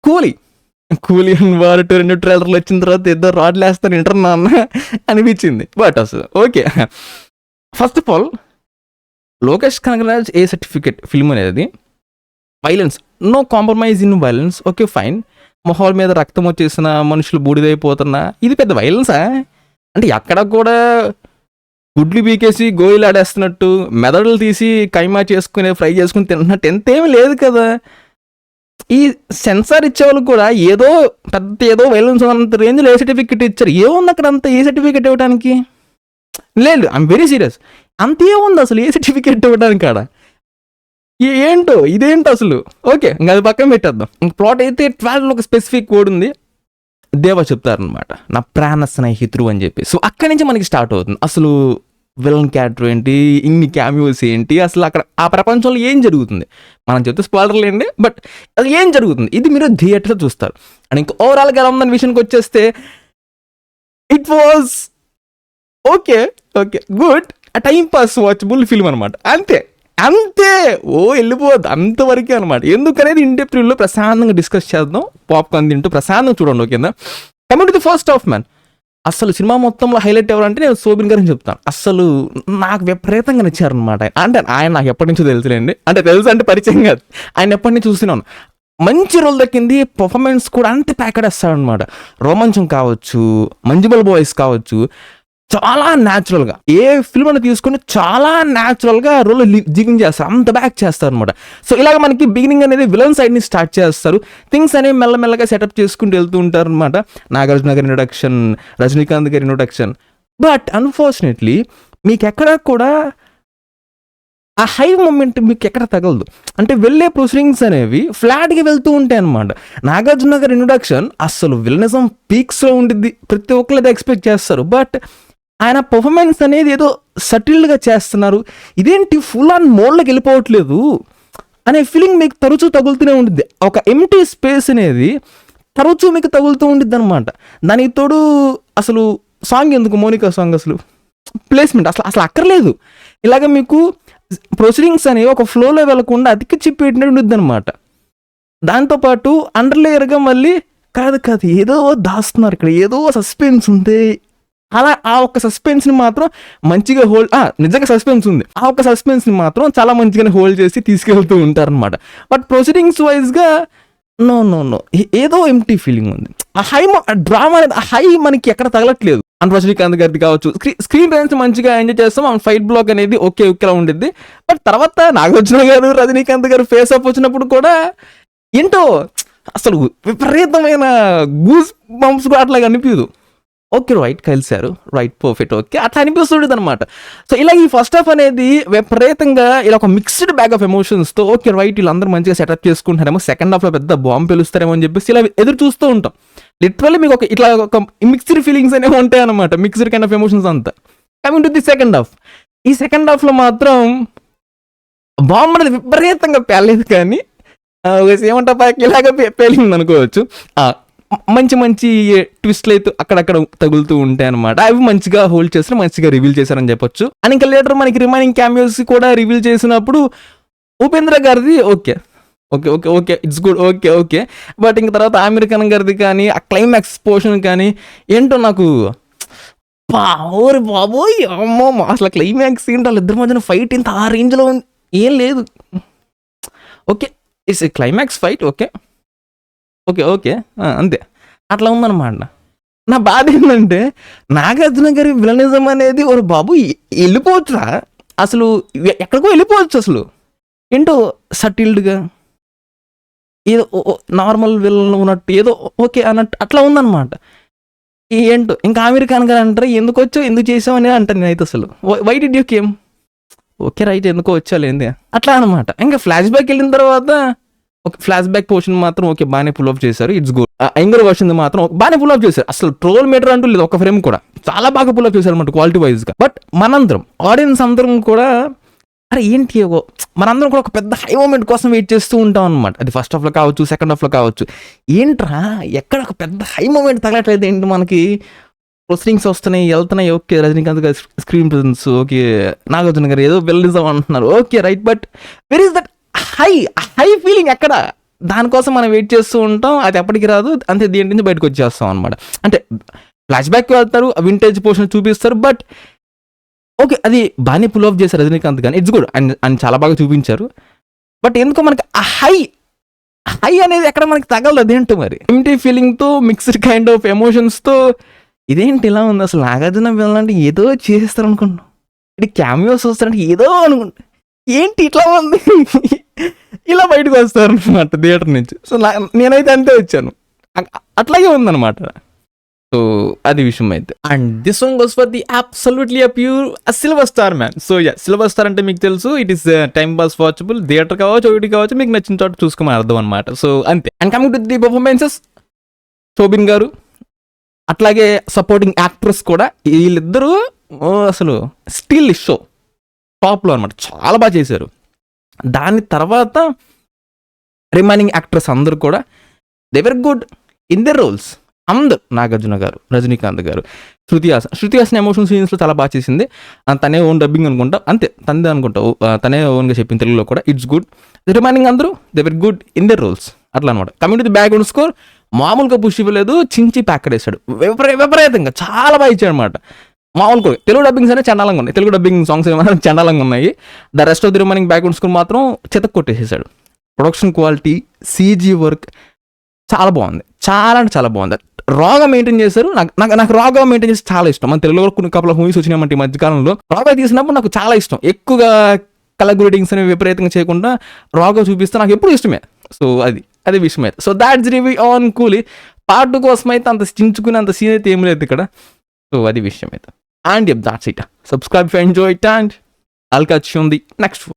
కూలీ కూలీ వారు 2 ట్రైలర్లు వచ్చిన తర్వాత ఇద్దరు రాడ్లు వేస్తారు ఇంటర్నా అన్న అనిపించింది. బట్ అసలు okay, first of all Lokesh Kanagaraj A certificate film అనేది violence, no compromise in violence, okay fine. మొహాల మీద రక్తం వచ్చేసిన మనుషులు బూడిదైపోతున్నా ఇది పెద్ద వైలెన్సా? అంటే ఎక్కడ కూడా గుడ్లు బీకేసి గోయిలు ఆడేస్తున్నట్టు, మెదడులు తీసి కైమా చేసుకుని ఫ్రై చేసుకుని తింటున్నట్టు ఎంతేమీ లేదు కదా. ఈ సెన్సార్ ఇచ్చేవాళ్ళు కూడా ఏదో పెద్ద ఏదో వైలెన్స్ అంత రేంజ్లో ఏ సర్టిఫికెట్ ఇచ్చారు. ఏముంది అక్కడ అంత ఏ సర్టిఫికెట్ ఇవ్వడానికి? లేదు, ఐఎమ్ వెరీ సీరియస్. అంతేముంది అసలు ఏ సర్టిఫికెట్ ఇవ్వడానికి కాడ? ఏంటో ఇదేంటో అసలు. ఓకే, ఇంకా అది పక్కన పెట్టేద్దాం. ప్లాట్ అయితే 12 ఒక స్పెసిఫిక్ కోడ్ ఉంది, దేవా చెప్తారనమాట, నా ప్రాణ స్నేహితుడు అని చెప్పి. సో అక్కడి నుంచి మనకి స్టార్ట్ అవుతుంది అసలు విలన్ క్యారెక్టర్ ఏంటి, ఇన్ని క్యామియోస్ ఏంటి, అసలు అక్కడ ఆ ప్రపంచంలో ఏం జరుగుతుంది. మనం చెప్తే స్పాయిలర్లు ఏంటి, బట్ అది ఏం జరుగుతుంది ఇది మీరు థియేటర్లో చూస్తారు. అండ్ ఇంకా ఓవరాల్గా ఎలా ఉందని విషయానికి వచ్చేస్తే it was okay okay good, time pass watchable film అనమాట. అంతే అంతే, వెళ్ళిపోద్ది అంతవరకే అనమాట. ఎందుకనేది ఇంటర్వ్యూలో ప్రశాంతంగా డిస్కస్ చేద్దాం, పాప్కార్న్ తింటూ ప్రశాంతంగా చూడండి. ఓకేనా? Coming to the first half man, అసలు సినిమా మొత్తంలో హైలైట్ ఎవరంటే నేను శోభిన్ గారిని చెప్తాను. అసలు నాకు విపరీతంగా నచ్చారనమాట. అంటే ఆయన నాకు ఎప్పటి నుంచో తెలుసులేండి, అంటే తెలుసు అంటే పరిచయం కాదు, ఆయన ఎప్పటి నుంచి చూస్తున్నాను. మంచి రోల్ దక్కింది, పర్ఫార్మెన్స్ కూడా అంతే ప్యాకెడేస్తాడనమాట. రోమాంచం కావచ్చు, మంజుబల్ బాయ్స్ కావచ్చు, చాలా న్యాచురల్గా ఏ ఫిల్మ్ అని తీసుకుని చాలా న్యాచురల్గా రోల్ జిగింగ్ చేస్తారు, అంత బ్యాక్ చేస్తారు అనమాట. సో ఇలాగ మనకి బిగినింగ్ అనేది విలన్ సైడ్ని స్టార్ట్ చేస్తారు, థింగ్స్ అనేవి మెల్లమెల్లగా సెటప్ చేసుకుంటూ వెళ్తూ ఉంటారు అనమాట. నాగార్జున గారి ఇంట్రొడక్షన్, రజనీకాంత్ గారి ఇంట్రొడక్షన్. బట్ అన్ఫార్చునేట్లీ మీకు ఎక్కడ కూడా ఆ హై మూమెంట్ మీకు ఎక్కడ తగలదు. అంటే వెళ్ళే ప్రొసీడింగ్స్ అనేవి ఫ్లాట్గా వెళ్తూ ఉంటాయి అనమాట. నాగార్జున గారి ఇంట్రొడక్షన్ అసలు విలనిజం పీక్స్లో ఉండిద్ది, ప్రతి ఒక్కరు అది ఎక్స్పెక్ట్ చేస్తారు. బట్ ఆయన పర్ఫార్మెన్స్ అనేది ఏదో సటిల్డ్గా చేస్తున్నారు, ఇదేంటి ఫుల్ ఆన్ మోడ్లోకి వెళ్ళిపోవట్లేదు అనే ఫీలింగ్ మీకు తరచూ తగులుతూనే ఉంటుంది. ఒక ఎంటీ స్పేస్ అనేది తరచూ మీకు తగులుతూ ఉంటుంది అనమాట. దానికి తోడు అసలు సాంగ్ ఎందుకు, మోనికా సాంగ్ అసలు ప్లేస్మెంట్ అసలు అసలు అక్కర్లేదు. ఇలాగ మీకు ప్రొసీడింగ్స్ అనేవి ఒక ఫ్లోలో వెళ్లకుండా అతికి చెప్పేటట్టు ఉంటుంది అనమాట. దాంతోపాటు అండర్లేయర్గా మళ్ళీ కాదు కాదు ఏదో దాస్తున్నారు ఇక్కడ, ఏదో సస్పెన్స్ ఉంది, అలా ఆ ఒక్క సస్పెన్స్ని మాత్రం మంచిగా హోల్డ్, నిజంగా సస్పెన్స్ ఉంది, ఆ ఒక్క సస్పెన్స్ని మాత్రం చాలా మంచిగానే హోల్డ్ చేసి తీసుకెళ్తూ ఉంటారనమాట. బట్ ప్రొసీడింగ్స్ వైజ్గా నో నో నో ఏదో ఎంటీ ఫీలింగ్ ఉంది. ఆ హై డ్రామా అనేది ఆ హై మనకి ఎక్కడ తగలట్లేదు. అండ్ రజనీకాంత్ గారిది కావచ్చు, స్క్రీన్ ప్రెజెన్స్ మంచిగా ఎంజాయ్ చేస్తాం, అండ్ ఫైట్ బ్లాక్ అనేది ఓకే ఓకేలా ఉండిద్ది. బట్ తర్వాత నాగార్జున గారు, రజనీకాంత్ గారు ఫేస్ అప్ వచ్చినప్పుడు కూడా ఏంటో అసలు విపరీతమైన గూస్ బంప్స్ కూడా అట్లాగా అనిపించదు. ఓకే రైట్ కలిశారు, రైట్ పర్ఫెక్ట్, ఓకే అట్లా అనిపిస్తుండేది అనమాట. సో ఇలా ఈ ఫస్ట్ హాఫ్ అనేది విపరీతంగా ఇలా ఒక మిక్స్డ్ బ్యాగ్ ఆఫ్ ఎమోషన్స్తో ఓకే రైట్ వీళ్ళందరూ మంచిగా సెటప్ చేసుకుంటారేమో, సెకండ్ హాఫ్లో పెద్ద బాంబు పెలుస్తారేమో అని చెప్పేసి ఇలా ఎదురు చూస్తూ ఉంటాం. లిటరల్లీ మీకు ఒక ఇట్లా ఒక మిక్స్డ్ ఫీలింగ్స్ అనేవి ఉంటాయి అనమాట, మిక్స్డ్ కైండ్ ఆఫ్ ఎమోషన్స్ అంతా. Coming to the second half, ఈ సెకండ్ హాఫ్లో మాత్రం బాంబు అనేది విపరీతంగా పేలేదు, కానీ ఏమంటా ఇలాగ పేలింది అనుకోవచ్చు. మంచి మంచి ట్విస్ట్లు అయితే అక్కడక్కడ తగులుతూ ఉంటాయి అనమాట. అవి మంచిగా హోల్డ్ చేస్తారు, మంచిగా రివీల్ చేశారని చెప్పొచ్చు. అండ్ ఇంకా లేటర్ మనకి రిమైనింగ్ క్యామియోస్ కూడా రివీల్ చేసినప్పుడు ఉపేంద్ర గారిది okay okay okay okay it's good, okay okay. But ఇంక తర్వాత ఆమిర్ ఖాన్ గారిది కానీ ఆ క్లైమాక్స్ పోర్షన్ కానీ ఏంటో నాకు ఓరి బాబోయ్ అమ్మో, అసలు క్లైమాక్స్ ఏంటో వాళ్ళిద్దరి మధ్యన ఫైట్ ఇంత ఆ రేంజ్లో ఏం లేదు. Okay it's climax fight, okay okay okay అంతే అట్లా ఉందన్నమాట. నా బాధ ఏంటంటే నాగార్జున గారి విలనిజం అనేది ఒక బాబు వెళ్ళిపోవచ్చురా, అసలు ఎక్కడికో వెళ్ళిపోవచ్చు, అసలు ఏంటో సటిల్డ్గా ఏదో నార్మల్ విలన్ ఉన్నట్టు ఏదో ఓకే అన్నట్టు అట్లా ఉందన్నమాట. ఏంటో ఇంకా ఆమిర్ ఖాన్ గారు అంటారు ఎందుకు వచ్చావు, ఎందుకు చేసావు అనేది అంటాను నేనైతే. అసలు why did you came, okay right ఎందుకో వచ్చాలేంది అట్లా అనమాట. ఇంకా ఫ్లాష్ బ్యాక్ వెళ్ళిన తర్వాత ఒక ఫ్లాష్ బ్యాక్ పోర్షన్ మాత్రం ఓకే బాగానే పుల్ ఆఫ్ చేశారు, ఇట్స్ గుడ్. యంగర్ వర్షన్ మాత్రం బాగానే పుల్ ఆఫ్ చేశారు, అసలు ట్రోల్ మీటర్ అంటూ లేదు, ఒక ఫ్రేమ్ కూడా చాలా బాగా పుల్ ఆఫ్ చేశారు అనమాట క్వాలిటీ వైజ్గా. బట్ మనందరం ఆడియన్స్ అందరం కూడా అరే ఏంటి మనందరం కూడా ఒక పెద్ద హై మూమెంట్ కోసం వెయిట్ చేస్తూ ఉంటాం అనమాట. అది ఫస్ట్ హాఫ్లో కావచ్చు, సెకండ్ హాఫ్లో కావచ్చు. ఏంట్రా ఎక్కడ ఒక పెద్ద హై మూమెంట్ తగలట్లేదు ఏంటి, మనకి ప్రొసీడింగ్స్ వస్తున్నాయి వెళ్తున్నాయి, ఓకే రజనీకాంత్ గారి స్క్రీన్ ప్రెజెన్స్, ఓకే నాగార్జున గారు ఏదో వెల్నిజం అంటున్నారు, okay right. But where is that high feeling ఎక్కడ దానికోసం మనం వెయిట్ చేస్తూ ఉంటాం, అది ఎప్పటికి రాదు, అంతే దీని నుంచి బయటకు వచ్చేస్తాం అనమాట. అంటే ఫ్లాష్ బ్యాక్ వెళ్తారు, వింటేజ్ పోర్షన్ చూపిస్తారు, బట్ ఓకే అది బాగానే పుల్ ఆఫ్ చేశారు రజనీకాంత్ కానీ, ఇట్స్ గుడ్ అని చాలా బాగా చూపించారు. బట్ ఎందుకో మనకి ఆ హై అనేది ఎక్కడ మనకి తగలదు, అదేంటో మరి ఎంటీ ఫీలింగ్తో మిక్స్డ్ కైండ్ ఆఫ్ ఎమోషన్స్తో ఇదేంటి ఇలా ఉంది, అసలు నాగార్జున వెళ్ళాలంటే ఏదో చేసేస్తారు అనుకుంటున్నాం, ఇది క్యామియోస్ వస్తారంటే ఏదో అనుకుంటా, ఏంటి ఇట్లా ఉంది ఇలా బయటకు వస్తారు అనమాట థియేటర్ నుంచి. సో నేనైతే అంతే వచ్చాను, అట్లాగే ఉందన్నమాట. సో అది విషయం అయితే. And this song was for the absolutely a pure silver star man. So yeah, silver star అంటే మీకు తెలుసు, it is time pass watchable, theatre కావచ్చు, ఒకటి కావచ్చు, మీకు నచ్చిన చోట చూసుకోమని అర్థం అనమాట. సో అంతే. And coming to the performances, Soubin గారు అట్లాగే సపోర్టింగ్ యాక్ట్రెస్ కూడా, వీళ్ళిద్దరూ అసలు స్టిల్ షో టాప్లో అనమాట, చాలా బాగా చేశారు. దాని తర్వాత రిమైనింగ్ యాక్టర్స్ అందరూ కూడా they were good in their roles. అందరు, నాగార్జున గారు, రజనీకాంత్ గారు, శృతి హాసన్ ఎమోషనల్ సీన్స్లో చాలా బాగా చేసింది. తనే ఓన్ డబ్బింగ్ అనుకుంటా, అంతే తనదే అనుకుంటా, తనే ఓన్గా చెప్పింది తెలుగులో కూడా, ఇట్స్ గుడ్. రిమైనింగ్ అందరూ they were good in their roles అట్లా అనమాట. Coming to the background score, మామూలుగా పుష్ ఇవ్వలేదు, చించి ప్యాకెడేశాడు, విపరీతంగా చాలా బాగా ఇచ్చాడు అనమాట. మామూలుగా తెలుగు డబ్బింగ్స్ అనేవి చండాలంగా ఉన్నాయి, తెలుగు డబ్బింగ్ సాంగ్స్ ఏమైనా చండాలంగా ఉన్నాయి. The rest of the remaining background score మాత్రం చెతక్ కొట్టేసేసాడు. ప్రొడక్షన్ క్వాలిటీ, సీజీ వర్క్ చాలా బాగుంది, చాలా అంటే చాలా బాగుంది. రాగా మెయింటైన్ చేశారు. నాకు రాగా మెయింటైన్ చేసి చాలా ఇష్టం. మన తెలుగులో కొన్ని కపుల్ ఆఫ్ మూవీస్ వచ్చినాయంటే ఈ మధ్యకాలంలో, రాగా తీసినప్పుడు నాకు చాలా ఇష్టం. ఎక్కువగా కలర్ గ్రేడింగ్స్ అనేవి విపరీతంగా చేయకుండా రాగా చూపిస్తే నాకు ఎప్పుడు ఇష్టమే. సో అది విషయం అయితే. సో దాట్స్ రివ్యూ ఆన్ కూలీ. పార్ట్ 2 కోసం అయితే అంత చించుకునే అంత సీన్ అయితే ఏం లేదు ఇక్కడ. సో అది విషయం అయితే. And that's it. Subscribe, enjoy it, and I'll catch you on the next one.